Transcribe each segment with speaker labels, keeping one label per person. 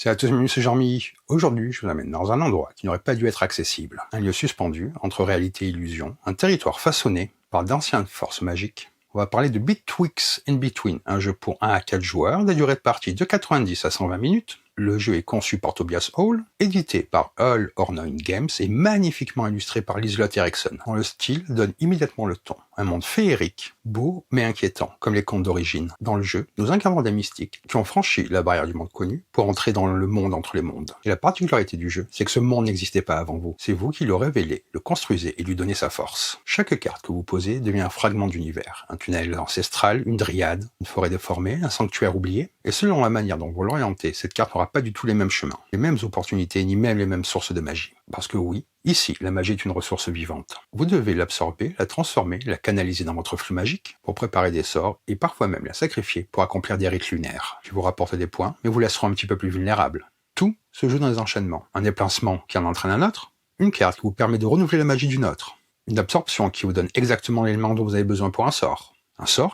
Speaker 1: Salut à tous, bienvenue, c'est Jean-Mi. Aujourd'hui, je vous amène dans un endroit qui n'aurait pas dû être accessible. Un lieu suspendu entre réalité et illusion. Un territoire façonné par d'anciennes forces magiques. On va parler de Betwixt and Between, un jeu pour 1 à 4 joueurs, de durée de partie de 90 à 120 minutes. Le jeu est conçu par Tobias Hall, édité par Hull Hornoin Games et magnifiquement illustré par Liselott Eriksson, dont le style donne immédiatement le ton. Un monde féerique, beau mais inquiétant, comme les contes d'origine. Dans le jeu, nous incarnons des mystiques qui ont franchi la barrière du monde connu pour entrer dans le monde entre les mondes. Et la particularité du jeu, c'est que ce monde n'existait pas avant vous. C'est vous qui le révélez, le construisez et lui donnez sa force. Chaque carte que vous posez devient un fragment d'univers, un tunnel ancestral, une dryade, une forêt déformée, un sanctuaire oublié. Et selon la manière dont vous l'orientez, cette carte n'aura pas du tout les mêmes chemins, les mêmes opportunités, ni même les mêmes sources de magie. Parce que oui, ici, la magie est une ressource vivante. Vous devez l'absorber, la transformer, la canaliser dans votre flux magique pour préparer des sorts et parfois même la sacrifier pour accomplir des rites lunaires qui vous rapportent des points mais vous laisseront un petit peu plus vulnérables. Tout se joue dans les enchaînements. Un déplacement qui en entraîne un autre, une carte qui vous permet de renouveler la magie d'une autre, une absorption qui vous donne exactement l'élément dont vous avez besoin pour un sort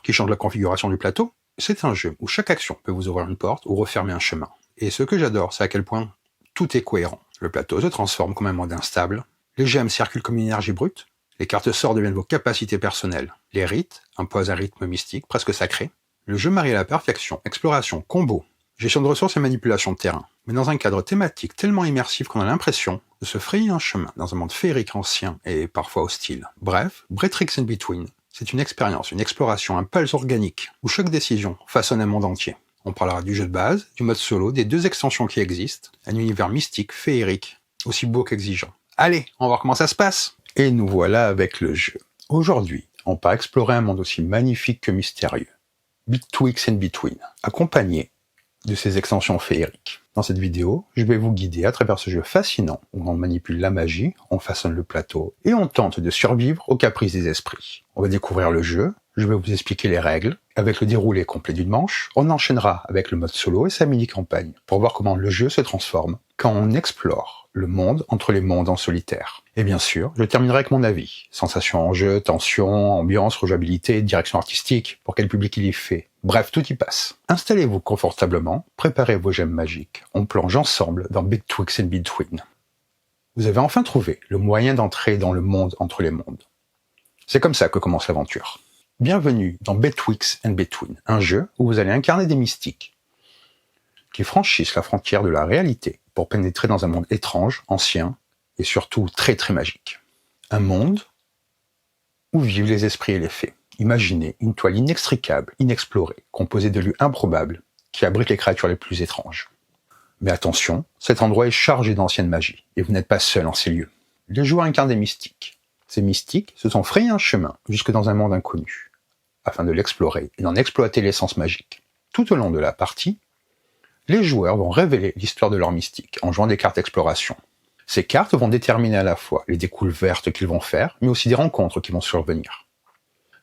Speaker 1: qui change la configuration du plateau. C'est un jeu où chaque action peut vous ouvrir une porte ou refermer un chemin. Et ce que j'adore, c'est à quel point tout est cohérent. Le plateau se transforme comme un monde instable, les gemmes circulent comme une énergie brute, les cartes sorts deviennent vos capacités personnelles, les rites imposent un rythme mystique presque sacré. Le jeu marie à la perfection exploration, combo, gestion de ressources et manipulation de terrain, mais dans un cadre thématique tellement immersif qu'on a l'impression de se frayer un chemin dans un monde féerique ancien et parfois hostile. Bref, Betwixt and Between, c'est une expérience, une exploration, un puzzle organique, où chaque décision façonne un monde entier. On parlera du jeu de base, du mode solo, des 2 extensions qui existent, un univers mystique, féerique, aussi beau qu'exigeant. Allez, on va voir comment ça se passe. Et nous voilà avec le jeu. Aujourd'hui, on part explorer un monde aussi magnifique que mystérieux. Betwixt and Between, accompagné de ces extensions féeriques. Dans cette vidéo, je vais vous guider à travers ce jeu fascinant où on manipule la magie, on façonne le plateau et on tente de survivre aux caprices des esprits. On va découvrir le jeu, je vais vous expliquer les règles. Avec le déroulé complet d'une manche, on enchaînera avec le mode solo et sa mini-campagne pour voir comment le jeu se transforme quand on explore le monde entre les mondes en solitaire. Et bien sûr, je terminerai avec mon avis. Sensations en jeu, tension, ambiance, rejouabilité, direction artistique, pour quel public il y fait. Bref, tout y passe. Installez-vous confortablement, préparez vos gemmes magiques. On plonge ensemble dans Betwixt and Between. Vous avez enfin trouvé le moyen d'entrer dans le monde entre les mondes. C'est comme ça que commence l'aventure. Bienvenue dans Betwixt and Between, un jeu où vous allez incarner des mystiques qui franchissent la frontière de la réalité pour pénétrer dans un monde étrange, ancien et surtout très très magique. Un monde où vivent les esprits et les fées. Imaginez une toile inextricable, inexplorée, composée de lieux improbables qui abritent les créatures les plus étranges. Mais attention, cet endroit est chargé d'ancienne magie et vous n'êtes pas seul en ces lieux. Les joueurs incarnent des mystiques. Ces mystiques se sont frayés un chemin jusque dans un monde inconnu, afin de l'explorer et d'en exploiter l'essence magique. Tout au long de la partie, les joueurs vont révéler l'histoire de leur mystique en jouant des cartes exploration. Ces cartes vont déterminer à la fois les découvertes qu'ils vont faire, mais aussi des rencontres qui vont survenir.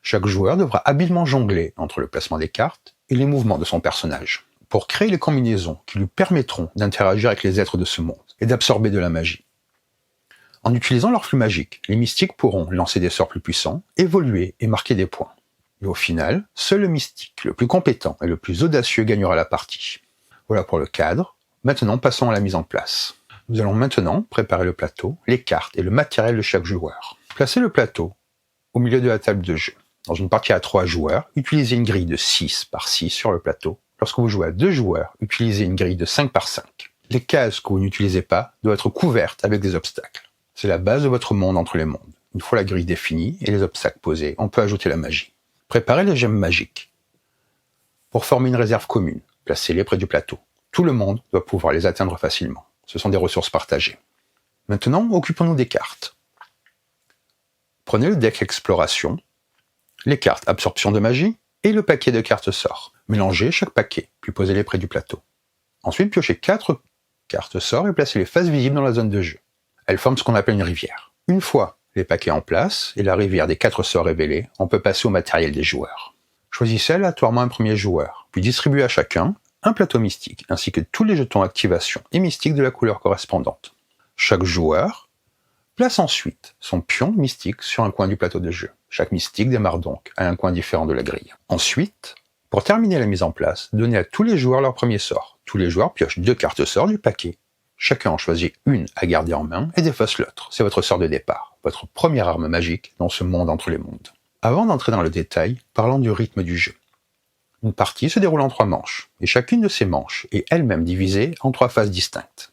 Speaker 1: Chaque joueur devra habilement jongler entre le placement des cartes et les mouvements de son personnage, pour créer les combinaisons qui lui permettront d'interagir avec les êtres de ce monde et d'absorber de la magie. En utilisant leur flux magique, les mystiques pourront lancer des sorts plus puissants, évoluer et marquer des points. Et au final, seul le mystique le plus compétent et le plus audacieux gagnera la partie. Voilà pour le cadre. Maintenant, passons à la mise en place. Nous allons maintenant préparer le plateau, les cartes et le matériel de chaque joueur. Placez le plateau au milieu de la table de jeu. Dans une partie à 3 joueurs, utilisez une grille de 6 par 6 sur le plateau. Lorsque vous jouez à 2 joueurs, utilisez une grille de 5 par 5. Les cases que vous n'utilisez pas doivent être couvertes avec des obstacles. C'est la base de votre monde entre les mondes. Une fois la grille définie et les obstacles posés, on peut ajouter la magie. Préparez les gemmes magiques. Pour former une réserve commune, placez-les près du plateau. Tout le monde doit pouvoir les atteindre facilement. Ce sont des ressources partagées. Maintenant, occupons-nous des cartes. Prenez le deck exploration, les cartes absorption de magie et le paquet de cartes sort. Mélangez chaque paquet, puis posez-les près du plateau. Ensuite, piochez 4 cartes sort et placez-les face visible dans la zone de jeu. Elles forment ce qu'on appelle une rivière. Une fois les paquets en place et la rivière des 4 sorts révélés, on peut passer au matériel des joueurs. Choisissez aléatoirement un premier joueur, puis distribuez à chacun un plateau mystique, ainsi que tous les jetons activation et mystiques de la couleur correspondante. Chaque joueur place ensuite son pion mystique sur un coin du plateau de jeu. Chaque mystique démarre donc à un coin différent de la grille. Ensuite, pour terminer la mise en place, donnez à tous les joueurs leur premier sort, Tous les joueurs piochent 2 cartes sorts du paquet. Chacun en choisit une à garder en main et défausse l'autre. C'est votre sort de départ, votre première arme magique dans ce monde entre les mondes. Avant d'entrer dans le détail, parlons du rythme du jeu. Une partie se déroule en 3 manches, et chacune de ces manches est elle-même divisée en 3 phases distinctes.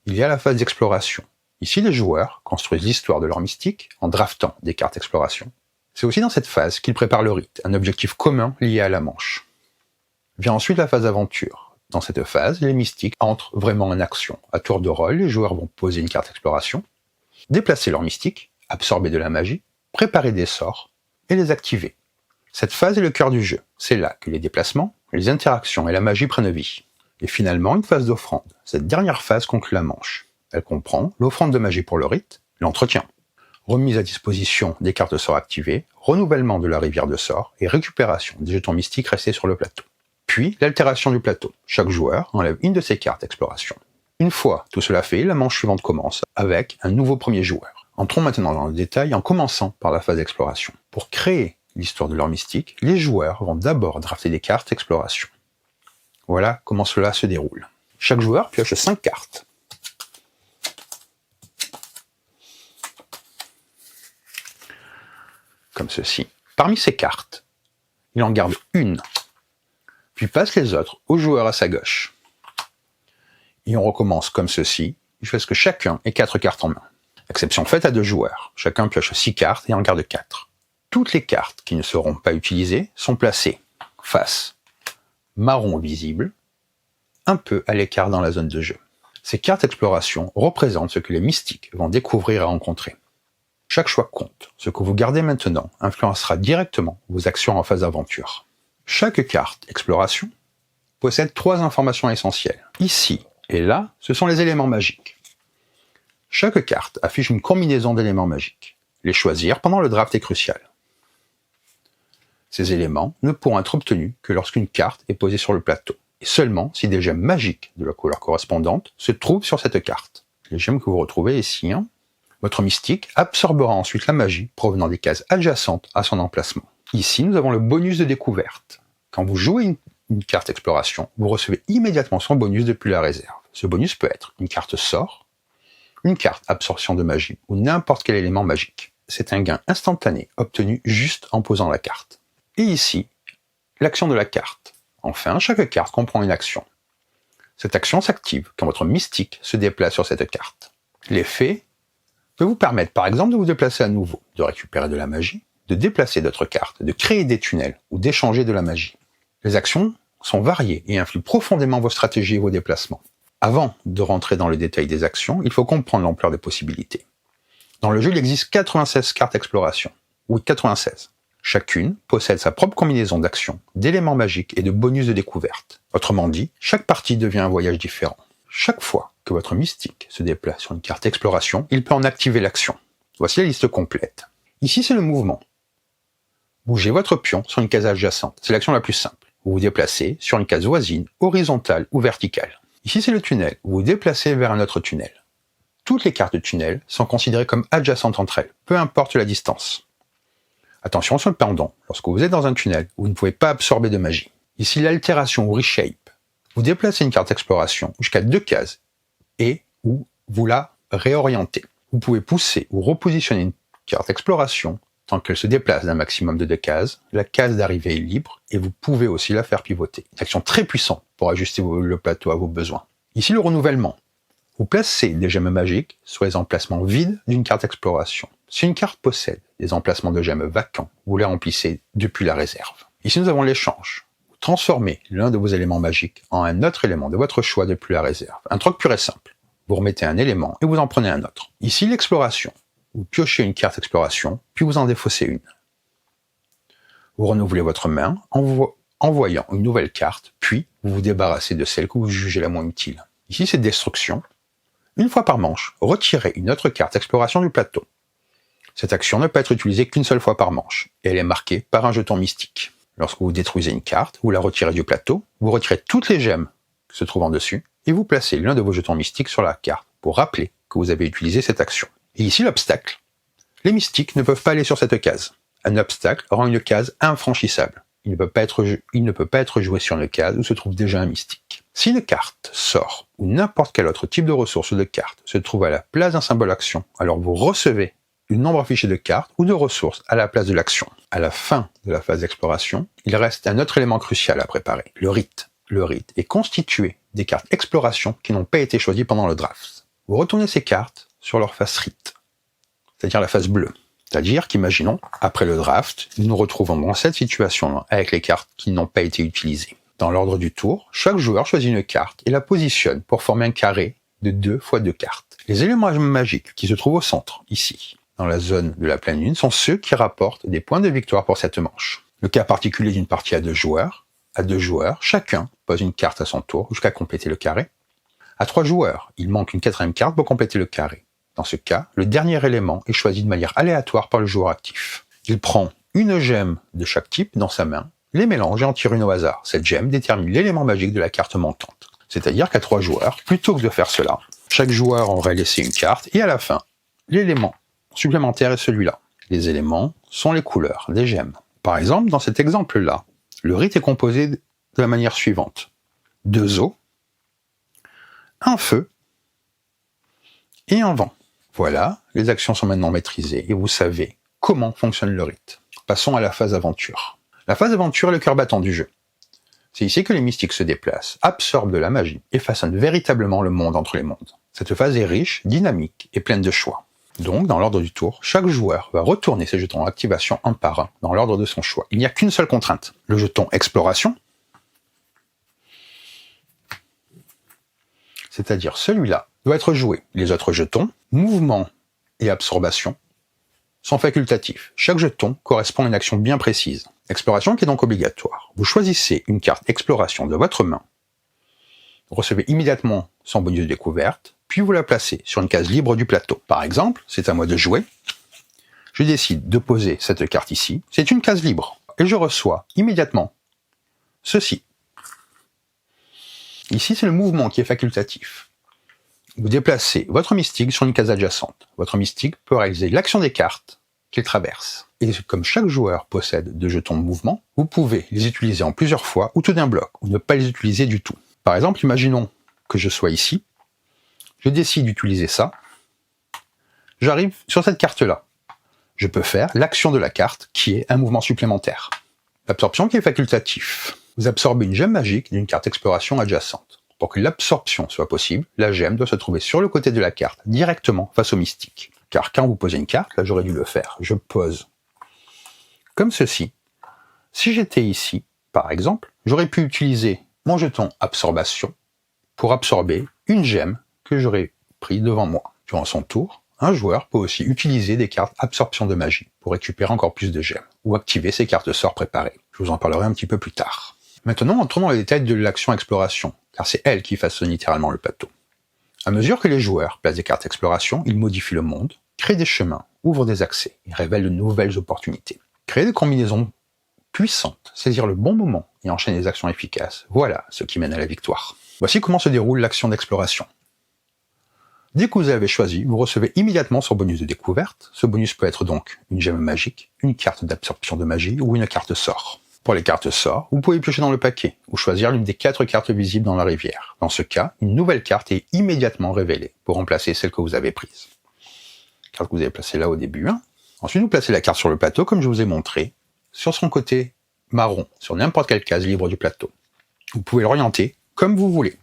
Speaker 1: Il y a la phase d'exploration. Ici, les joueurs construisent l'histoire de leur mystique en draftant des cartes exploration. C'est aussi dans cette phase qu'ils préparent le rite, un objectif commun lié à la manche. Vient ensuite la phase aventure. Dans cette phase, les mystiques entrent vraiment en action. À tour de rôle, les joueurs vont poser une carte exploration, déplacer leur mystique, absorber de la magie, préparer des sorts et les activer. Cette phase est le cœur du jeu. C'est là que les déplacements, les interactions et la magie prennent vie. Et finalement, une phase d'offrande. Cette dernière phase conclut la manche. Elle comprend l'offrande de magie pour le rite, l'entretien, remise à disposition des cartes sorts activées, renouvellement de la rivière de sorts et récupération des jetons mystiques restés sur le plateau. Puis, l'altération du plateau. Chaque joueur enlève une de ses cartes exploration. Une fois tout cela fait, la manche suivante commence avec un nouveau premier joueur. Entrons maintenant dans le détail en commençant par la phase d'exploration. Pour créer l'histoire de leur mystique, les joueurs vont d'abord drafter des cartes exploration. Voilà comment cela se déroule. Chaque joueur pioche 5 cartes. Comme ceci. Parmi ces cartes, il en garde une, puis passe les autres au joueur à sa gauche. Et on recommence comme ceci, jusqu'à ce que chacun ait 4 cartes en main. Exception faite à 2 joueurs. Chacun pioche 6 cartes et en garde 4. Toutes les cartes qui ne seront pas utilisées sont placées face marron visible, un peu à l'écart dans la zone de jeu. Ces cartes exploration représentent ce que les mystiques vont découvrir et rencontrer. Chaque choix compte. Ce que vous gardez maintenant influencera directement vos actions en phase d'aventure. Chaque carte exploration possède 3 informations essentielles. Ici et là, ce sont les éléments magiques. Chaque carte affiche une combinaison d'éléments magiques. Les choisir pendant le draft est crucial. Ces éléments ne pourront être obtenus que lorsqu'une carte est posée sur le plateau, et seulement si des gemmes magiques de la couleur correspondante se trouvent sur cette carte. Les gemmes que vous retrouvez ici. Votre mystique absorbera ensuite la magie provenant des cases adjacentes à son emplacement. Ici, nous avons le bonus de découverte. Quand vous jouez une carte exploration, vous recevez immédiatement son bonus depuis la réserve. Ce bonus peut être une carte sort, une carte absorption de magie ou n'importe quel élément magique. C'est un gain instantané obtenu juste en posant la carte. Et ici, l'action de la carte. Enfin, chaque carte comprend une action. Cette action s'active quand votre mystique se déplace sur cette carte. L'effet peut vous permettre par exemple de vous déplacer à nouveau, de récupérer de la magie, de déplacer d'autres cartes, de créer des tunnels ou d'échanger de la magie. Les actions sont variées et influent profondément vos stratégies et vos déplacements. Avant de rentrer dans le détail des actions, il faut comprendre l'ampleur des possibilités. Dans le jeu, il existe 96 cartes exploration. Oui, 96. Chacune possède sa propre combinaison d'actions, d'éléments magiques et de bonus de découverte. Autrement dit, chaque partie devient un voyage différent. Chaque fois que votre mystique se déplace sur une carte exploration, il peut en activer l'action. Voici la liste complète. Ici, c'est le mouvement. Bougez votre pion sur une case adjacente. C'est l'action la plus simple. Vous vous déplacez sur une case voisine, horizontale ou verticale. Ici, c'est le tunnel. Vous vous déplacez vers un autre tunnel. Toutes les cartes de tunnel sont considérées comme adjacentes entre elles, peu importe la distance. Attention sur le pendant. Lorsque vous êtes dans un tunnel, vous ne pouvez pas absorber de magie. Ici, l'altération ou reshape. Vous déplacez une carte exploration jusqu'à 2 cases et ou vous la réorientez. Vous pouvez pousser ou repositionner une carte exploration tant qu'elle se déplace d'un maximum de 2 cases. La case d'arrivée est libre et vous pouvez aussi la faire pivoter. Une action très puissante pour ajuster le plateau à vos besoins. Ici, le renouvellement. Vous placez des gemmes magiques sur les emplacements vides d'une carte exploration. Si une carte possède des emplacements de gemmes vacants, vous les remplissez depuis la réserve. Ici, nous avons l'échange. Vous transformez l'un de vos éléments magiques en un autre élément de votre choix depuis la réserve. Un truc pur et simple. Vous remettez un élément et vous en prenez un autre. Ici, l'exploration. Vous piochez une carte exploration, puis vous en défaussez une. Vous renouvelez votre main en voyant une nouvelle carte, puis vous vous débarrassez de celle que vous jugez la moins utile. Ici, c'est destruction. Une fois par manche, retirez une autre carte exploration du plateau. Cette action ne peut être utilisée qu'une seule fois par manche, et elle est marquée par un jeton mystique. Lorsque vous détruisez une carte, vous la retirez du plateau, vous retirez toutes les gemmes qui se trouvent en dessus, et vous placez l'un de vos jetons mystiques sur la carte pour rappeler que vous avez utilisé cette action. Et ici l'obstacle. Les mystiques ne peuvent pas aller sur cette case. Un obstacle rend une case infranchissable. il ne peut pas être joué sur une case où se trouve déjà un mystique. Si une carte, sort ou n'importe quel autre type de ressource de carte se trouve à la place d'un symbole action, alors vous recevez un nombre affiché de cartes ou de ressources à la place de l'action. À la fin de la phase d'exploration, il reste un autre élément crucial à préparer, le rite. Le rite est constitué des cartes exploration qui n'ont pas été choisies pendant le draft. Vous retournez ces cartes sur leur face rite, c'est-à-dire la face bleue. C'est-à-dire qu'imaginons, après le draft, nous nous retrouvons dans cette situation avec les cartes qui n'ont pas été utilisées. Dans l'ordre du tour, chaque joueur choisit une carte et la positionne pour former un carré de 2 x 2 cartes. Les éléments magiques qui se trouvent au centre, ici, dans la zone de la pleine lune, sont ceux qui rapportent des points de victoire pour cette manche. Le cas particulier d'une partie à 2 joueurs, chacun pose une carte à son tour jusqu'à compléter le carré. À 3 joueurs, il manque une 4e carte pour compléter le carré. Dans ce cas, le dernier élément est choisi de manière aléatoire par le joueur actif. Il prend une gemme de chaque type dans sa main, les mélange et en tire une au hasard. Cette gemme détermine l'élément magique de la carte montante. C'est-à-dire qu'à 3 joueurs, plutôt que de faire cela, chaque joueur aurait laissé une carte et à la fin, l'élément supplémentaire est celui-là. Les éléments sont les couleurs des gemmes. Par exemple, dans cet exemple-là, le rite est composé de la manière suivante. 2 eaux, un feu et un vent. Voilà, les actions sont maintenant maîtrisées et vous savez comment fonctionne le rite. Passons à la phase aventure. La phase aventure est le cœur battant du jeu. C'est ici que les mystiques se déplacent, absorbent de la magie et façonnent véritablement le monde entre les mondes. Cette phase est riche, dynamique et pleine de choix. Donc, dans l'ordre du tour, chaque joueur va retourner ses jetons activation un par un, dans l'ordre de son choix. Il n'y a qu'une seule contrainte. Le jeton exploration, c'est-à-dire celui-là, doit être joué. Les autres jetons, mouvement et absorption, sont facultatifs. Chaque jeton correspond à une action bien précise. Exploration qui est donc obligatoire. Vous choisissez une carte exploration de votre main, vous recevez immédiatement son bonus de découverte, puis vous la placez sur une case libre du plateau. Par exemple, c'est à moi de jouer. Je décide de poser cette carte ici. C'est une case libre. Et je reçois immédiatement ceci. Ici, c'est le mouvement qui est facultatif. Vous déplacez votre mystique sur une case adjacente. Votre mystique peut réaliser l'action des cartes qu'il traverse. Et comme chaque joueur possède 2 jetons de mouvement, vous pouvez les utiliser en plusieurs fois ou tout d'un bloc, ou ne pas les utiliser du tout. Par exemple, imaginons que je sois ici, je décide d'utiliser ça, j'arrive sur cette carte-là. Je peux faire l'action de la carte qui est un mouvement supplémentaire. L'absorption qui est facultatif. Vous absorbez une gemme magique d'une carte exploration adjacente. Pour que l'absorption soit possible, la gemme doit se trouver sur le côté de la carte, directement face au mystique. Car quand vous posez une carte, là j'aurais dû le faire, je pose comme ceci. Si j'étais ici, par exemple, j'aurais pu utiliser mon jeton absorption pour absorber une gemme que j'aurais pris devant moi. Durant son tour, un joueur peut aussi utiliser des cartes absorption de magie pour récupérer encore plus de gemmes, ou activer ses cartes sort préparées. Je vous en parlerai un petit peu plus tard. Maintenant, entrons dans les détails de l'action exploration, car c'est elle qui façonne littéralement le plateau. À mesure que les joueurs placent des cartes exploration, ils modifient le monde, créent des chemins, ouvrent des accès et révèlent de nouvelles opportunités. Créer des combinaisons puissantes, saisir le bon moment et enchaîner des actions efficaces, voilà ce qui mène à la victoire. Voici comment se déroule l'action d'exploration. Dès que vous avez choisi, vous recevez immédiatement son bonus de découverte. Ce bonus peut être donc une gemme magique, une carte d'absorption de magie ou une carte sort. Pour les cartes sort, vous pouvez piocher dans le paquet ou choisir l'une des 4 cartes visibles dans la rivière. Dans ce cas, une nouvelle carte est immédiatement révélée pour remplacer celle que vous avez prise. Carte que vous avez placée là au début. Ensuite, vous placez la carte sur le plateau comme je vous ai montré, sur son côté marron, sur n'importe quelle case libre du plateau. Vous pouvez l'orienter comme vous voulez.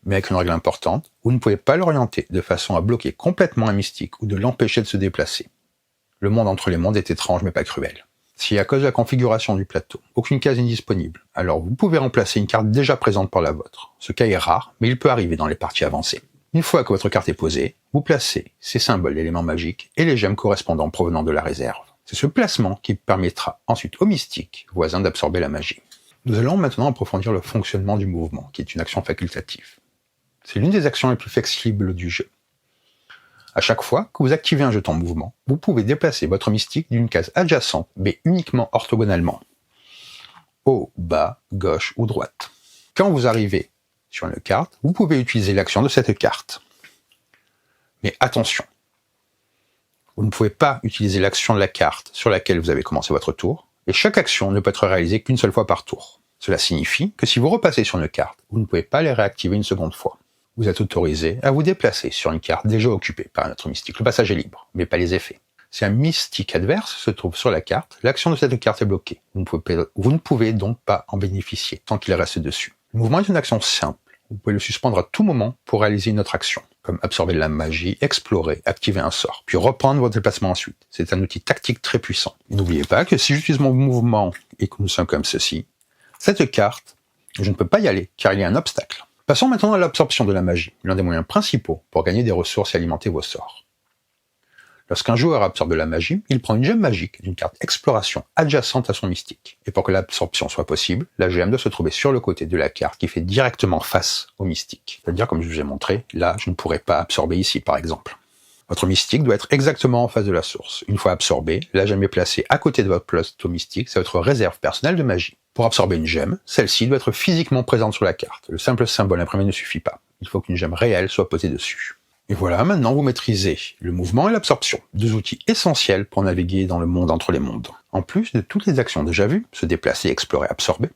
Speaker 1: Mais avec une règle importante, vous ne pouvez pas l'orienter de façon à bloquer complètement un mystique ou de l'empêcher de se déplacer. Le monde entre les mondes est étrange mais pas cruel. Si à cause de la configuration du plateau, aucune case n'est disponible, alors vous pouvez remplacer une carte déjà présente par la vôtre. Ce cas est rare, mais il peut arriver dans les parties avancées. Une fois que votre carte est posée, vous placez ces symboles d'éléments magiques et les gemmes correspondants provenant de la réserve. C'est ce placement qui permettra ensuite au mystique voisin d'absorber la magie. Nous allons maintenant approfondir le fonctionnement du mouvement, qui est une action facultative. C'est l'une des actions les plus flexibles du jeu. À chaque fois que vous activez un jeton mouvement, vous pouvez déplacer votre mystique d'une case adjacente, mais uniquement orthogonalement. Haut, bas, gauche ou droite. Quand vous arrivez sur une carte, vous pouvez utiliser l'action de cette carte. Mais attention, vous ne pouvez pas utiliser l'action de la carte sur laquelle vous avez commencé votre tour, et chaque action ne peut être réalisée qu'une seule fois par tour. Cela signifie que si vous repassez sur une carte, vous ne pouvez pas les réactiver une seconde fois. Vous êtes autorisé à vous déplacer sur une carte déjà occupée par un autre mystique. Le passage est libre, mais pas les effets. Si un mystique adverse se trouve sur la carte, l'action de cette carte est bloquée. Vous ne pouvez donc pas en bénéficier tant qu'il reste dessus. Le mouvement est une action simple. Vous pouvez le suspendre à tout moment pour réaliser une autre action, comme absorber de la magie, explorer, activer un sort, puis reprendre votre déplacement ensuite. C'est un outil tactique très puissant. N'oubliez pas que si j'utilise mon mouvement et que nous sommes comme ceci, cette carte, je ne peux pas y aller car il y a un obstacle. Passons maintenant à l'absorption de la magie, l'un des moyens principaux pour gagner des ressources et alimenter vos sorts. Lorsqu'un joueur absorbe de la magie, il prend une gemme magique d'une carte exploration adjacente à son mystique. Et pour que l'absorption soit possible, la gemme doit se trouver sur le côté de la carte qui fait directement face au mystique. C'est-à-dire, comme je vous ai montré, là, je ne pourrais pas absorber ici, par exemple. Votre mystique doit être exactement en face de la source. Une fois absorbée, la gemme est placée à côté de votre plateau mystique, c'est votre réserve personnelle de magie. Pour absorber une gemme, celle-ci doit être physiquement présente sur la carte. Le simple symbole imprimé ne suffit pas. Il faut qu'une gemme réelle soit posée dessus. Et voilà, maintenant vous maîtrisez le mouvement et l'absorption, deux outils essentiels pour naviguer dans le monde entre les mondes. En plus de toutes les actions déjà vues, se déplacer, explorer, absorber,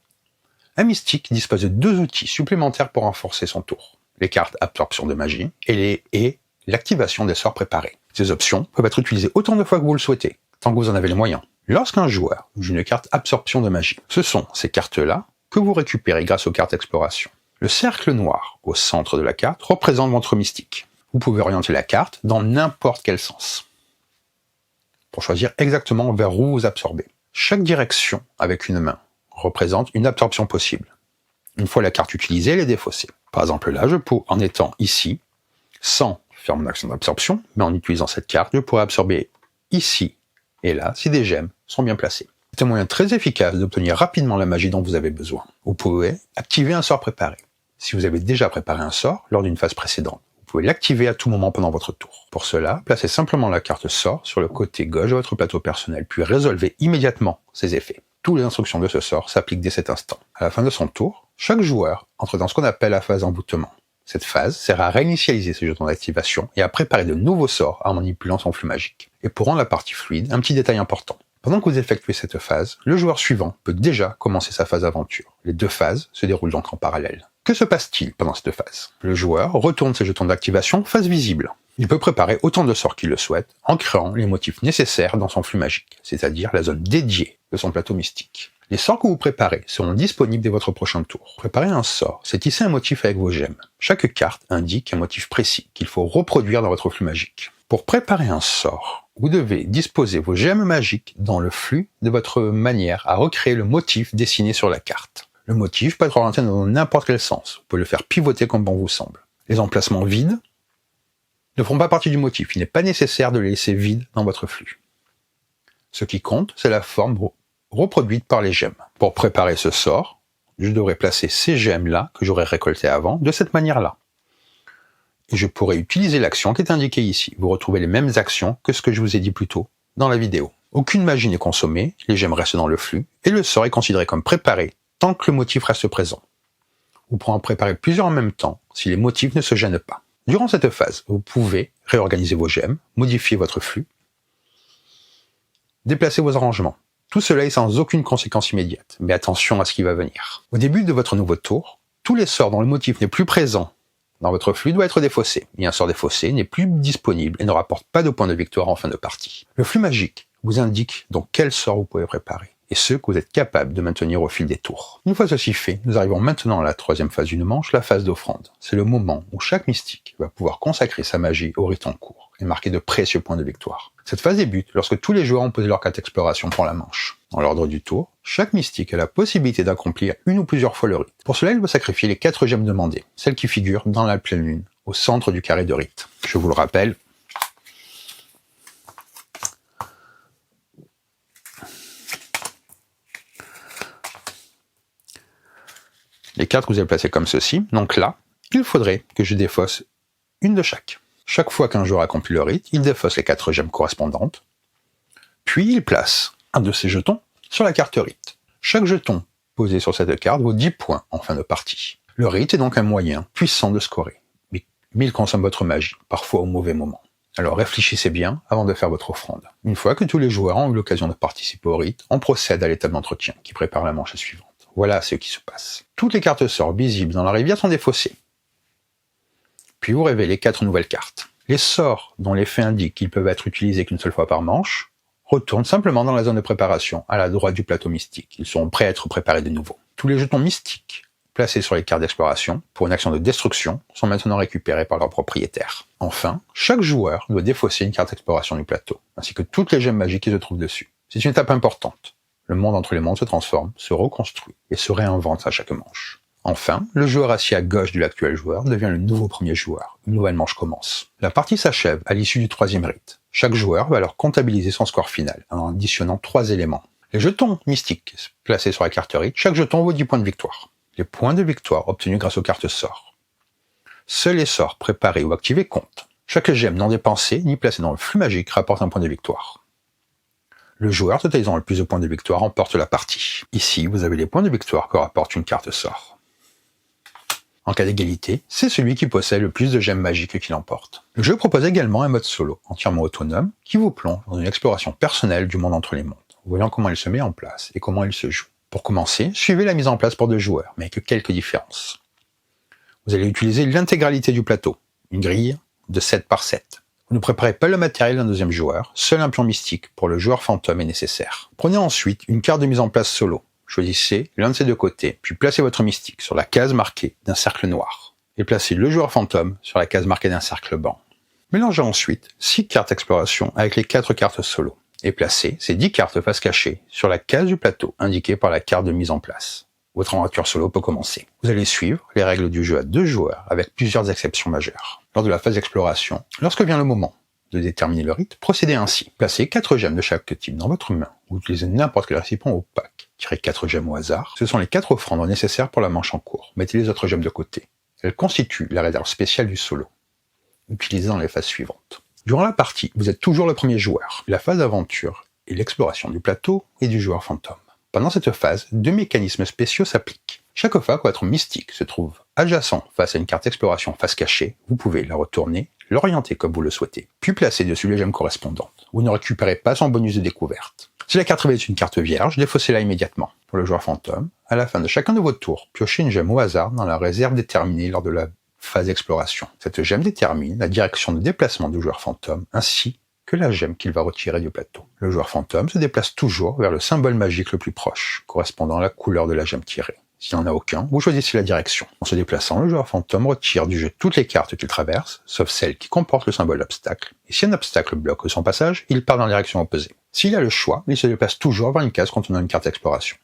Speaker 1: un mystique dispose de deux outils supplémentaires pour renforcer son tour. Les cartes absorption de magie et l'activation des sorts préparés. Ces options peuvent être utilisées autant de fois que vous le souhaitez, tant que vous en avez les moyens. Lorsqu'un joueur joue une carte absorption de magie, ce sont ces cartes-là que vous récupérez grâce aux cartes exploration. Le cercle noir au centre de la carte représente votre mystique. Vous pouvez orienter la carte dans n'importe quel sens pour choisir exactement vers où vous absorbez. Chaque direction avec une main représente une absorption possible. Une fois la carte utilisée, elle est défaussée. Par exemple là, en étant ici, sans faire mon action d'absorption, mais en utilisant cette carte, je pourrais absorber ici et là si des gemmes sont bien placées. C'est un moyen très efficace d'obtenir rapidement la magie dont vous avez besoin. Vous pouvez activer un sort préparé. Si vous avez déjà préparé un sort lors d'une phase précédente, vous pouvez l'activer à tout moment pendant votre tour. Pour cela, placez simplement la carte sort sur le côté gauche de votre plateau personnel, puis résolvez immédiatement ses effets. Toutes les instructions de ce sort s'appliquent dès cet instant. À la fin de son tour, chaque joueur entre dans ce qu'on appelle la phase d'envoûtement. Cette phase sert à réinitialiser ses jetons d'activation et à préparer de nouveaux sorts en manipulant son flux magique. Et pour rendre la partie fluide, un petit détail important. Pendant que vous effectuez cette phase, le joueur suivant peut déjà commencer sa phase d'aventure. Les deux phases se déroulent donc en parallèle. Que se passe-t-il pendant cette phase? Le joueur retourne ses jetons d'activation face visible. Il peut préparer autant de sorts qu'il le souhaite en créant les motifs nécessaires dans son flux magique, c'est-à-dire la zone dédiée de son plateau mystique. Les sorts que vous préparez seront disponibles dès votre prochain tour. Préparer un sort, c'est tisser un motif avec vos gemmes. Chaque carte indique un motif précis qu'il faut reproduire dans votre flux magique. Pour préparer un sort, vous devez disposer vos gemmes magiques dans le flux de votre manière à recréer le motif dessiné sur la carte. Le motif peut être orienté dans n'importe quel sens. Vous pouvez le faire pivoter comme bon vous semble. Les emplacements vides ne font pas partie du motif. Il n'est pas nécessaire de les laisser vides dans votre flux. Ce qui compte, c'est la forme reproduite par les gemmes. Pour préparer ce sort, je devrais placer ces gemmes-là que j'aurais récoltées avant de cette manière-là. Et je pourrais utiliser l'action qui est indiquée ici. Vous retrouvez les mêmes actions que ce que je vous ai dit plus tôt dans la vidéo. Aucune magie n'est consommée, les gemmes restent dans le flux, et le sort est considéré comme préparé tant que le motif reste présent. Vous pourrez en préparer plusieurs en même temps si les motifs ne se gênent pas. Durant cette phase, vous pouvez réorganiser vos gemmes, modifier votre flux, déplacer vos arrangements. Tout cela est sans aucune conséquence immédiate, mais attention à ce qui va venir. Au début de votre nouveau tour, tous les sorts dont le motif n'est plus présent dans votre flux doit être défaussé, et un sort défaussé n'est plus disponible et ne rapporte pas de points de victoire en fin de partie. Le flux magique vous indique donc quel sort vous pouvez préparer, et ceux que vous êtes capable de maintenir au fil des tours. Une fois ceci fait, nous arrivons maintenant à la troisième phase d'une manche, la phase d'offrande. C'est le moment où chaque mystique va pouvoir consacrer sa magie au rite en cours et marquer de précieux points de victoire. Cette phase débute lorsque tous les joueurs ont posé leur carte exploration pour la manche. Dans l'ordre du tour, chaque mystique a la possibilité d'accomplir une ou plusieurs fois le rite. Pour cela, il doit sacrifier les 4 gemmes demandées, celles qui figurent dans la pleine lune, au centre du carré de rite. Je vous le rappelle, les cartes que vous avez placées comme ceci, donc là, il faudrait que je défausse une de chaque. Chaque fois qu'un joueur accomplit le rite, il défausse les 4 gemmes correspondantes, puis il place un de ses jetons sur la carte rite. Chaque jeton posé sur cette carte vaut 10 points en fin de partie. Le rite est donc un moyen puissant de scorer, mais il consomme votre magie, parfois au mauvais moment. Alors réfléchissez bien avant de faire votre offrande. Une fois que tous les joueurs ont eu l'occasion de participer au rite, on procède à l'étape d'entretien qui prépare la manche suivante. Voilà ce qui se passe. Toutes les cartes sorts visibles dans la rivière sont défaussées. Puis vous révélez 4 nouvelles cartes. Les sorts dont l'effet indique qu'ils peuvent être utilisés qu'une seule fois par manche retournent simplement dans la zone de préparation à la droite du plateau mystique. Ils sont prêts à être préparés de nouveau. Tous les jetons mystiques placés sur les cartes d'exploration pour une action de destruction sont maintenant récupérés par leur propriétaire. Enfin, chaque joueur doit défausser une carte d'exploration du plateau, ainsi que toutes les gemmes magiques qui se trouvent dessus. C'est une étape importante. Le monde entre les mondes se transforme, se reconstruit et se réinvente à chaque manche. Enfin, le joueur assis à gauche de l'actuel joueur devient le nouveau premier joueur. Une nouvelle manche commence. La partie s'achève à l'issue du 3e rite. Chaque joueur va alors comptabiliser son score final en additionnant 3 éléments. Les jetons mystiques placés sur la carte rite, chaque jeton vaut 10 points de victoire. Les points de victoire obtenus grâce aux cartes sorts. Seuls les sorts préparés ou activés comptent. Chaque gemme non dépensée ni placée dans le flux magique rapporte un point de victoire. Le joueur totalisant le plus de points de victoire remporte la partie. Ici, vous avez les points de victoire que rapporte une carte sort. En cas d'égalité, c'est celui qui possède le plus de gemmes magiques qui l'emporte. Le jeu propose également un mode solo, entièrement autonome, qui vous plonge dans une exploration personnelle du monde entre les mondes, voyant comment il se met en place et comment il se joue. Pour commencer, suivez la mise en place pour 2 joueurs, mais avec quelques différences. Vous allez utiliser l'intégralité du plateau, une grille de 7 par 7. Vous ne préparez pas le matériel d'un 2e joueur, seul un pion mystique pour le joueur fantôme est nécessaire. Prenez ensuite une carte de mise en place solo. Choisissez l'un de ces 2 côtés, puis placez votre mystique sur la case marquée d'un cercle noir, et placez le joueur fantôme sur la case marquée d'un cercle blanc. Mélangez ensuite 6 cartes exploration avec les 4 cartes solo, et placez ces 10 cartes face cachée sur la case du plateau indiquée par la carte de mise en place. Votre aventure solo peut commencer. Vous allez suivre les règles du jeu à 2 joueurs avec plusieurs exceptions majeures. Lors de la phase d'exploration, lorsque vient le moment de déterminer le rite, procédez ainsi. Placez 4 gemmes de chaque type dans votre main, ou utilisez n'importe quel récipient opaque. Tirez 4 gemmes au hasard. Ce sont les 4 offrandes nécessaires pour la manche en cours. Mettez les autres gemmes de côté. Elles constituent la réserve spéciale du solo, utilisée dans les phases suivantes. Durant la partie, vous êtes toujours le premier joueur. La phase d'aventure est l'exploration du plateau et du joueur fantôme. Pendant cette phase, 2 mécanismes spéciaux s'appliquent. Chaque fois que votre mystique se trouve adjacent face à une carte exploration face cachée, vous pouvez la retourner, l'orienter comme vous le souhaitez, puis placer dessus les gemmes correspondantes. Vous ne récupérez pas son bonus de découverte. Si la carte révèle une carte vierge, défaussez-la immédiatement. Pour le joueur fantôme, à la fin de chacun de vos tours, piochez une gemme au hasard dans la réserve déterminée lors de la phase d'exploration. Cette gemme détermine la direction de déplacement du joueur fantôme ainsi que la gemme qu'il va retirer du plateau. Le joueur fantôme se déplace toujours vers le symbole magique le plus proche, correspondant à la couleur de la gemme tirée. S'il n'y en a aucun, vous choisissez la direction. En se déplaçant, le joueur fantôme retire du jeu toutes les cartes qu'il traverse, sauf celles qui comportent le symbole obstacle. Et si un obstacle bloque son passage, il part dans la direction opposée. S'il a le choix, il se déplace toujours vers une case contenant une carte d'exploration.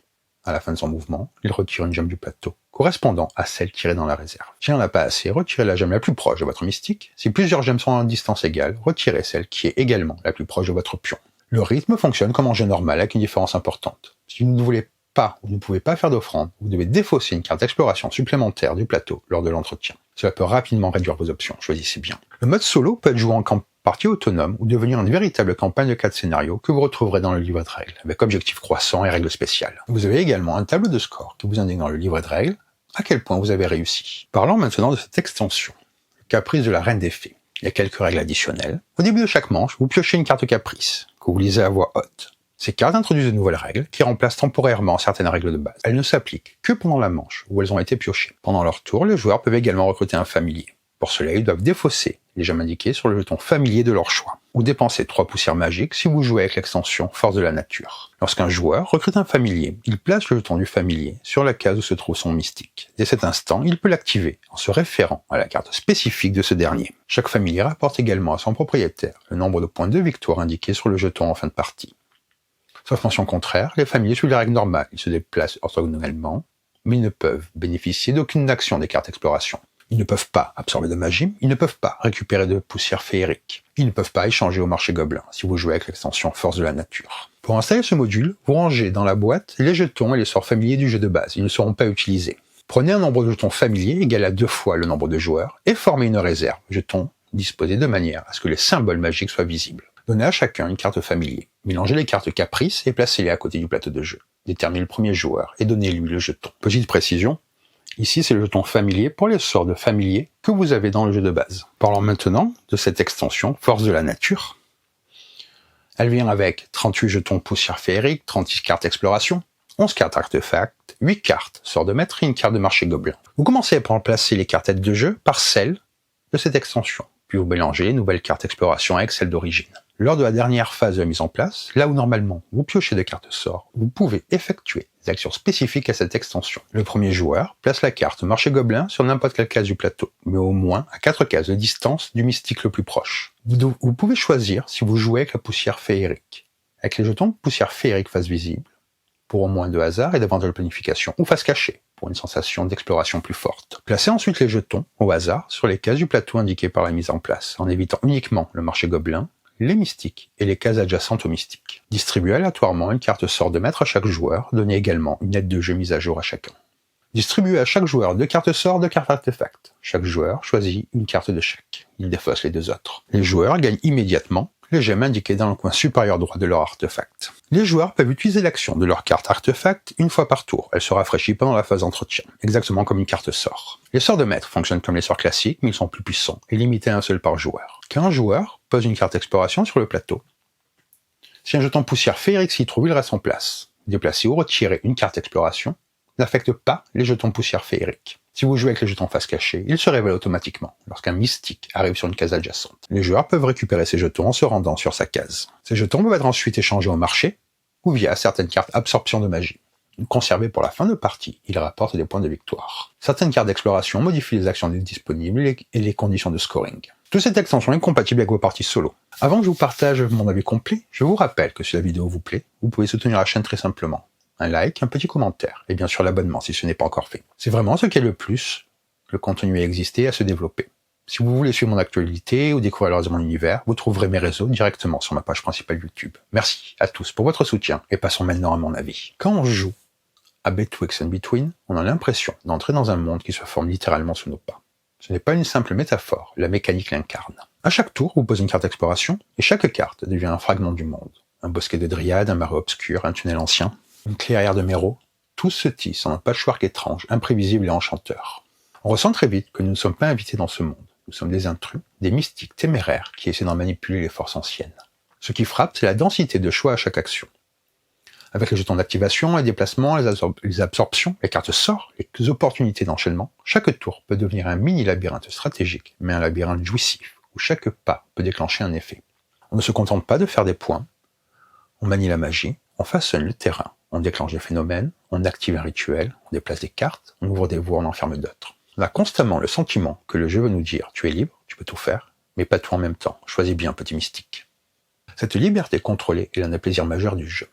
Speaker 1: À la fin de son mouvement, il retire une gemme du plateau, correspondant à celle tirée dans la réserve. S'il n'y en a pas assez, retirez la gemme la plus proche de votre mystique. Si plusieurs gemmes sont à distance égale, retirez celle qui est également la plus proche de votre pion. Le rythme fonctionne comme en jeu normal avec une différence importante. Si vous ne voulez pas ou ne pouvez pas faire d'offrande, vous devez défausser une carte d'exploration supplémentaire du plateau lors de l'entretien. Cela peut rapidement réduire vos options, choisissez bien. Le mode solo peut être joué en partie autonome ou devenir une véritable campagne de 4 scénarios que vous retrouverez dans le livret de règles, avec objectifs croissants et règles spéciales. Vous avez également un tableau de score qui vous indique dans le livret de règles à quel point vous avez réussi. Parlons maintenant de cette extension, le caprice de la reine des fées. Il y a quelques règles additionnelles. Au début de chaque manche, vous piochez une carte caprice, que vous lisez à voix haute. Ces cartes introduisent de nouvelles règles qui remplacent temporairement certaines règles de base. Elles ne s'appliquent que pendant la manche où elles ont été piochées. Pendant leur tour, les joueurs peuvent également recruter un familier. Pour cela, ils doivent défausser les gemmes indiquées sur le jeton familier de leur choix, ou dépenser 3 poussières magiques si vous jouez avec l'extension Force de la Nature. Lorsqu'un joueur recrute un familier, il place le jeton du familier sur la case où se trouve son mystique. Dès cet instant, il peut l'activer en se référant à la carte spécifique de ce dernier. Chaque familier rapporte également à son propriétaire le nombre de points de victoire indiqués sur le jeton en fin de partie. Sauf mention contraire, les familiers suivent les règles normales. Ils se déplacent orthogonalement, mais ils ne peuvent bénéficier d'aucune action des cartes exploration. Ils ne peuvent pas absorber de magie, ils ne peuvent pas récupérer de poussière féerique. Ils ne peuvent pas échanger au marché gobelin si vous jouez avec l'extension Force de la Nature. Pour installer ce module, vous rangez dans la boîte les jetons et les sorts familiers du jeu de base. Ils ne seront pas utilisés. Prenez un nombre de jetons familiers égal à 2 fois le nombre de joueurs et formez une réserve, jetons disposés de manière à ce que les symboles magiques soient visibles. Donnez à chacun une carte familier. Mélangez les cartes caprice et placez-les à côté du plateau de jeu. Déterminez le premier joueur et donnez-lui le jeton. Petite précision, Ici, c'est le jeton familier pour les sorts de familiers que vous avez dans le jeu de base. Parlons maintenant de cette extension Force de la Nature. Elle vient avec 38 jetons poussière féerique, 36 cartes exploration, 11 cartes artefacts, 8 cartes sorts de maître et une carte de marché gobelin. Vous commencez par remplacer les cartes aides de jeu par celles de cette extension, puis vous mélangez les nouvelles cartes exploration avec celles d'origine. Lors de la dernière phase de la mise en place, là où normalement vous piochez des cartes sorts, vous pouvez effectuer des actions spécifiques à cette extension. Le premier joueur place la carte marché gobelin sur n'importe quelle case du plateau, mais au moins à 4 cases de distance du mystique le plus proche. Vous pouvez choisir si vous jouez avec la poussière féerique, avec les jetons poussière féerique face visible, pour au moins 2 hasards et davantage de planification, ou face cachée, pour une sensation d'exploration plus forte. Placez ensuite les jetons au hasard sur les cases du plateau indiquées par la mise en place, en évitant uniquement le marché gobelin, les mystiques et les cases adjacentes aux mystiques. Distribuez aléatoirement une carte sort de maître à chaque joueur, donnez également une aide de jeu mise à jour à chacun. Distribuez à chaque joueur 2 cartes sorts, 2 cartes artefacts. Chaque joueur choisit une carte de chaque. Il défausse les 2 autres. Les joueurs gagnent immédiatement les gemmes indiquées dans le coin supérieur droit de leur artefact. Les joueurs peuvent utiliser l'action de leur carte artefact une fois par tour. Elle se rafraîchit pendant la phase d'entretien, exactement comme une carte sort. Les sorts de maître fonctionnent comme les sorts classiques, mais ils sont plus puissants et limités à un seul par joueur. Quand un joueur pose une carte exploration sur le plateau, si un jeton poussière féerique s'y trouve, il reste en place. Déplacer ou retirer une carte exploration n'affecte pas les jetons poussière féerique. Si vous jouez avec les jetons face cachée, ils se révèlent automatiquement lorsqu'un mystique arrive sur une case adjacente. Les joueurs peuvent récupérer ces jetons en se rendant sur sa case. Ces jetons peuvent être ensuite échangés au marché ou via certaines cartes absorption de magie. Conservés pour la fin de partie, ils rapportent des points de victoire. Certaines cartes d'exploration modifient les actions disponibles et les conditions de scoring. Toute cette extension est compatible avec vos parties solo. Avant que je vous partage mon avis complet, je vous rappelle que si la vidéo vous plaît, vous pouvez soutenir la chaîne très simplement. Un like, un petit commentaire, et bien sûr l'abonnement si ce n'est pas encore fait. C'est vraiment ce qui est le plus le contenu à exister et à se développer. Si vous voulez suivre mon actualité ou découvrir le reste de mon univers, vous trouverez mes réseaux directement sur ma page principale YouTube. Merci à tous pour votre soutien, et passons maintenant à mon avis. Quand on joue à Betwixt and Between, on a l'impression d'entrer dans un monde qui se forme littéralement sous nos pas. Ce n'est pas une simple métaphore, la mécanique l'incarne. À chaque tour, vous posez une carte exploration, et chaque carte devient un fragment du monde. Un bosquet de dryades, un marais obscur, un tunnel ancien, une clairière de Méro, tout se tisse en un patchwork étrange, imprévisible et enchanteur. On ressent très vite que nous ne sommes pas invités dans ce monde. Nous sommes des intrus, des mystiques téméraires qui essaient d'en manipuler les forces anciennes. Ce qui frappe, c'est la densité de choix à chaque action. Avec les jetons d'activation, les déplacements, les absorptions, les cartes sorts, les opportunités d'enchaînement, chaque tour peut devenir un mini-labyrinthe stratégique, mais un labyrinthe jouissif, où chaque pas peut déclencher un effet. On ne se contente pas de faire des points, on manie la magie, on façonne le terrain, on déclenche des phénomènes, on active un rituel, on déplace des cartes, on ouvre des voies, on enferme d'autres. On a constamment le sentiment que le jeu veut nous dire « tu es libre, tu peux tout faire, mais pas tout en même temps, choisis bien, petit mystique ». Cette liberté contrôlée est l'un des plaisirs majeurs du jeu.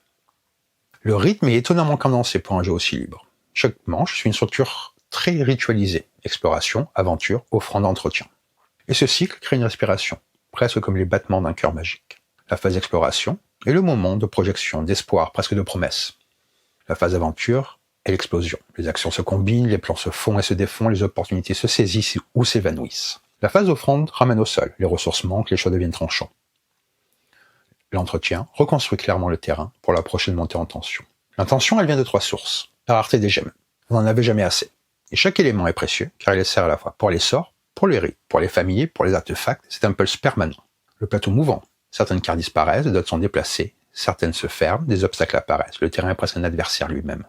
Speaker 1: Le rythme est étonnamment condensé pour un jeu aussi libre. Chaque manche suit une structure très ritualisée, exploration, aventure, offrande, entretien. Et ce cycle crée une respiration, presque comme les battements d'un cœur magique. La phase d'exploration est le moment de projection, d'espoir, presque de promesse. La phase aventure est l'explosion. Les actions se combinent, les plans se font et se défont, les opportunités se saisissent ou s'évanouissent. La phase offrande ramène au sol, les ressources manquent, les choix deviennent tranchants. L'entretien reconstruit clairement le terrain pour la prochaine montée en tension. L'intention, elle vient de 3 sources. La rareté des gemmes. Vous n'en avez jamais assez. Et chaque élément est précieux, car il sert à la fois pour les sorts, pour les rites, pour les familles, pour les artefacts. C'est un pulse permanent. Le plateau mouvant. Certaines cartes disparaissent, d'autres sont déplacées. Certaines se ferment, des obstacles apparaissent. Le terrain est presque un adversaire lui-même.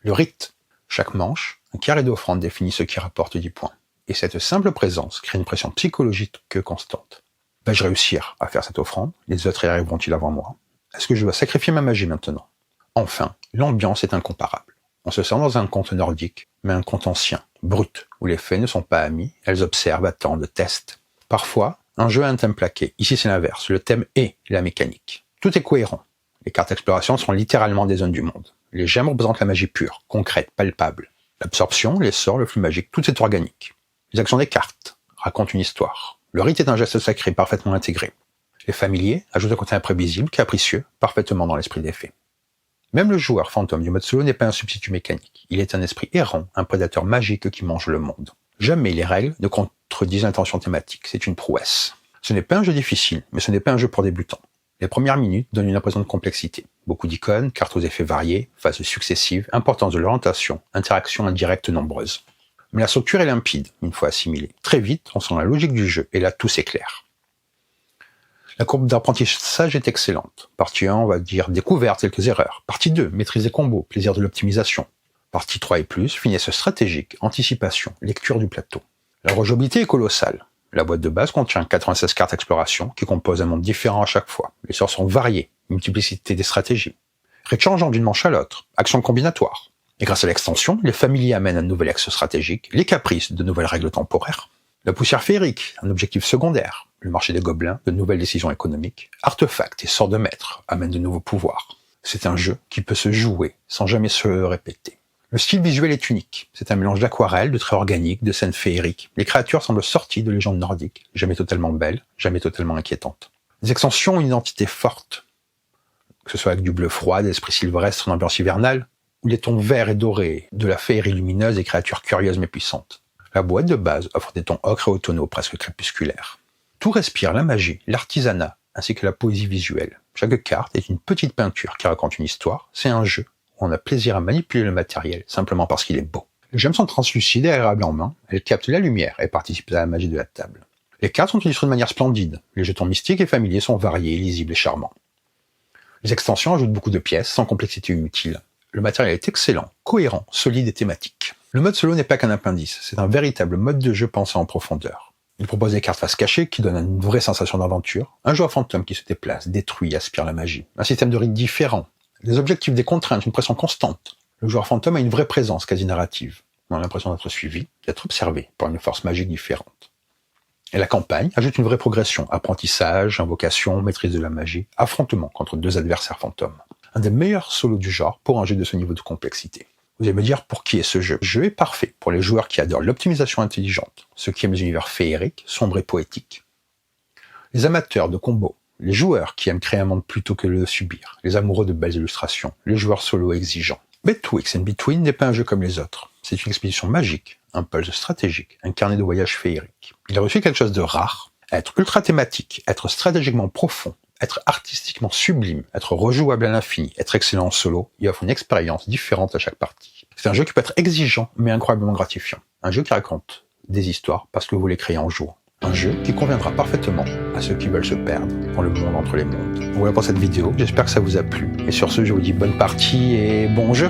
Speaker 1: Le rite. Chaque manche, un carré d'offrande définit ce qui rapporte 10 points. Et cette simple présence crée une pression psychologique constante. Vais-je réussir à faire cette offrande? Les autres y arriveront-ils avant moi? Est-ce que je dois sacrifier ma magie maintenant? Enfin, l'ambiance est incomparable. On se sent dans un conte nordique, mais un conte ancien, brut, où les fées ne sont pas amies, elles observent, attendent, testent. Parfois, un jeu a un thème plaqué. Ici, c'est l'inverse. Le thème est la mécanique. Tout est cohérent. Les cartes d'exploration sont littéralement des zones du monde. Les gemmes représentent la magie pure, concrète, palpable. L'absorption, les sorts, le flux magique, tout est organique. Les actions des cartes racontent une histoire. Le rite est un geste sacré parfaitement intégré. Les familiers ajoutent un côté imprévisible, capricieux, parfaitement dans l'esprit des fées. Même le joueur fantôme du mode solo n'est pas un substitut mécanique. Il est un esprit errant, un prédateur magique qui mange le monde. Jamais les règles ne contredisent l'intention thématique, c'est une prouesse. Ce n'est pas un jeu difficile, mais ce n'est pas un jeu pour débutants. Les premières minutes donnent une impression de complexité. Beaucoup d'icônes, cartes aux effets variés, phases successives, importance de l'orientation, interactions indirectes nombreuses. Mais la structure est limpide, une fois assimilée. Très vite, on sent la logique du jeu, et là, tout s'éclaire. La courbe d'apprentissage est excellente. Partie 1, on va dire découverte, quelques erreurs. Partie 2, maîtrise des combos, plaisir de l'optimisation. Partie 3 et plus, finesse stratégique, anticipation, lecture du plateau. La rejouabilité est colossale. La boîte de base contient 96 cartes exploration qui composent un monde différent à chaque fois. Les sorts sont variés, multiplicité des stratégies. Règles changeant d'une manche à l'autre, actions combinatoires. Et grâce à l'extension, les familiers amènent un nouvel axe stratégique, les caprices de nouvelles règles temporaires. La poussière féerique, un objectif secondaire. Le marché des gobelins, de nouvelles décisions économiques. Artefacts et sorts de maître amènent de nouveaux pouvoirs. C'est un jeu qui peut se jouer sans jamais se répéter. Le style visuel est unique. C'est un mélange d'aquarelles, de traits organiques, de scènes féeriques. Les créatures semblent sorties de légendes nordiques, jamais totalement belles, jamais totalement inquiétantes. Les extensions ont une identité forte, que ce soit avec du bleu froid, des esprits sylvestres en ambiance hivernale, ou les tons verts et dorés, de la féerie lumineuse et créatures curieuses mais puissantes. La boîte de base offre des tons ocre et automnaux presque crépusculaires. Tout respire la magie, l'artisanat, ainsi que la poésie visuelle. Chaque carte est une petite peinture qui raconte une histoire, c'est un jeu. On a plaisir à manipuler le matériel, simplement parce qu'il est beau. Les gemmes sont translucides et agréables en main, elles captent la lumière et participent à la magie de la table. Les cartes sont illustrées de manière splendide, les jetons mystiques et familiers sont variés, lisibles et charmants. Les extensions ajoutent beaucoup de pièces, sans complexité inutile. Le matériel est excellent, cohérent, solide et thématique. Le mode solo n'est pas qu'un appendice, c'est un véritable mode de jeu pensé en profondeur. Il propose des cartes face cachée qui donnent une vraie sensation d'aventure, un joueur fantôme qui se déplace, détruit, aspire la magie, un système de rythme différent, des objectifs, des contraintes, une pression constante. Le joueur fantôme a une vraie présence quasi narrative. On a l'impression d'être suivi, d'être observé par une force magique différente. Et la campagne ajoute une vraie progression, apprentissage, invocation, maîtrise de la magie, affrontement contre deux adversaires fantômes. Un des meilleurs solos du genre pour un jeu de ce niveau de complexité. Vous allez me dire pour qui est ce jeu ? Le jeu est parfait pour les joueurs qui adorent l'optimisation intelligente, ceux qui aiment les univers féeriques, sombres et poétiques. Les amateurs de combos, les joueurs qui aiment créer un monde plutôt que le subir, les amoureux de belles illustrations, les joueurs solo exigeants. Betwixt and Between n'est pas un jeu comme les autres. C'est une expédition magique, un puzzle stratégique, un carnet de voyage féerique. Il a reçu quelque chose de rare, être ultra thématique, être stratégiquement profond, être artistiquement sublime, être rejouable à l'infini, être excellent en solo, il offre une expérience différente à chaque partie. C'est un jeu qui peut être exigeant, mais incroyablement gratifiant. Un jeu qui raconte des histoires parce que vous les créez en jouant. Un jeu qui conviendra parfaitement à ceux qui veulent se perdre dans le monde entre les mondes. Voilà pour cette vidéo, j'espère que ça vous a plu. Et sur ce, je vous dis bonne partie et bon jeu.